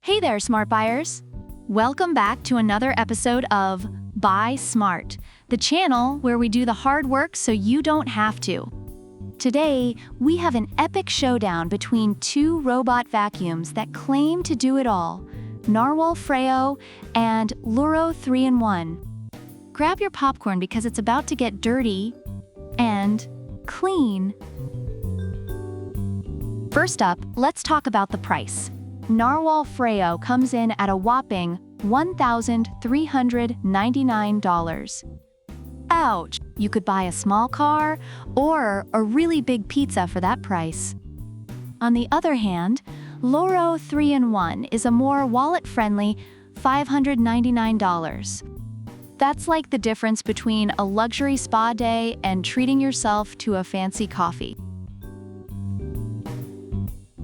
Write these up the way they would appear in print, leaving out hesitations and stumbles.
Hey there, smart buyers! Welcome back to another episode of Buy Smart, the channel where we do the hard work so you don't have to. Today, we have an epic showdown between two robot vacuums that claim to do it all, Narwal Freo and Loorow 3-in-1. Grab your popcorn because it's about to get dirty and clean. First up, let's talk about the price. Narwal Freo comes in at a whopping $1,399. Ouch! You could buy a small car or a really big pizza for that price. On the other hand, Loorow 3-in-1 is a more wallet-friendly $599. That's like the difference between a luxury spa day and treating yourself to a fancy coffee.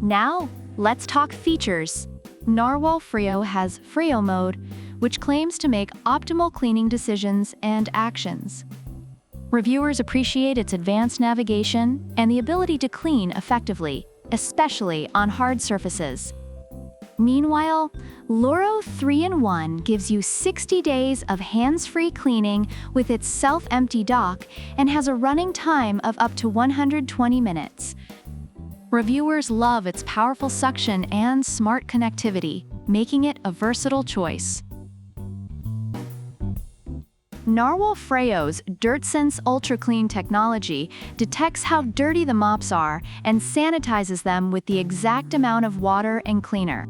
Now, let's talk features. Narwal Freo has Freo mode, which claims to make optimal cleaning decisions and actions. Reviewers appreciate its advanced navigation and the ability to clean effectively, especially on hard surfaces. Meanwhile, Loorow 3-in-1 gives you 60 days of hands-free cleaning with its self-empty dock and has a running time of up to 120 minutes. Reviewers love its powerful suction and smart connectivity, making it a versatile choice. Narwal Freo's DirtSense Ultra Clean technology detects how dirty the mops are and sanitizes them with the exact amount of water and cleaner.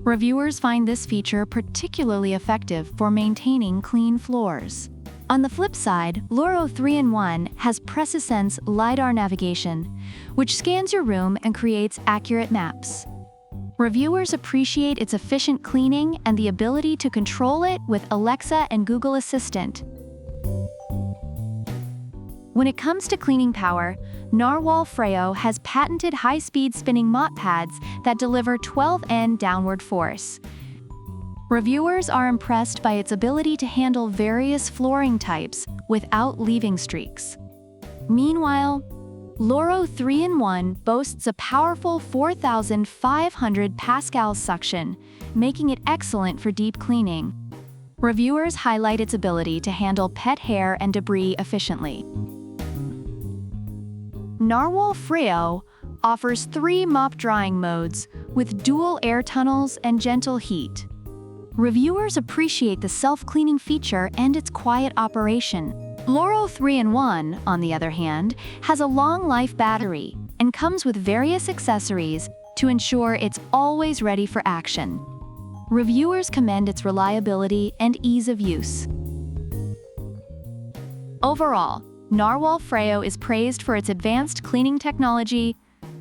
Reviewers find this feature particularly effective for maintaining clean floors. On the flip side, Loorow 3-in-1 has PreciSense LiDAR navigation, which scans your room and creates accurate maps. Reviewers appreciate its efficient cleaning and the ability to control it with Alexa and Google Assistant. When it comes to cleaning power, Narwal Freo has patented high-speed spinning mop pads that deliver 12N downward force. Reviewers are impressed by its ability to handle various flooring types without leaving streaks. Meanwhile, Loorow 3-in-1 boasts a powerful 4,500 pascal suction, making it excellent for deep cleaning. Reviewers highlight its ability to handle pet hair and debris efficiently. Narwal Freo offers 3 mop drying modes with dual air tunnels and gentle heat. Reviewers appreciate the self-cleaning feature and its quiet operation. Loorow 3-in-1, on the other hand, has a long-life battery and comes with various accessories to ensure it's always ready for action. Reviewers commend its reliability and ease of use. Overall, Narwal Freo is praised for its advanced cleaning technology,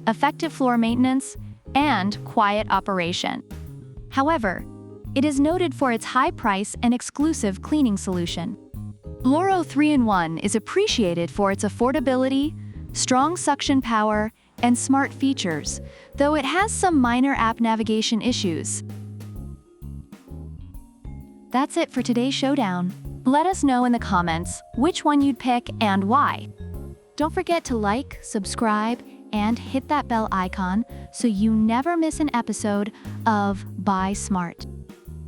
effective floor maintenance, and quiet operation. However, it is noted for its high price and exclusive cleaning solution. Loorow 3-in-1 is appreciated for its affordability, strong suction power, and smart features, though it has some minor app navigation issues. That's it for today's showdown. Let us know in the comments which one you'd pick and why. Don't forget to like, subscribe, and hit that bell icon so you never miss an episode of Buy Smart.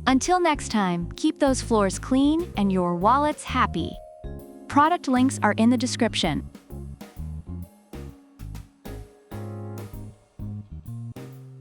Until next time, keep those floors clean and your wallets happy. Product links are in the description.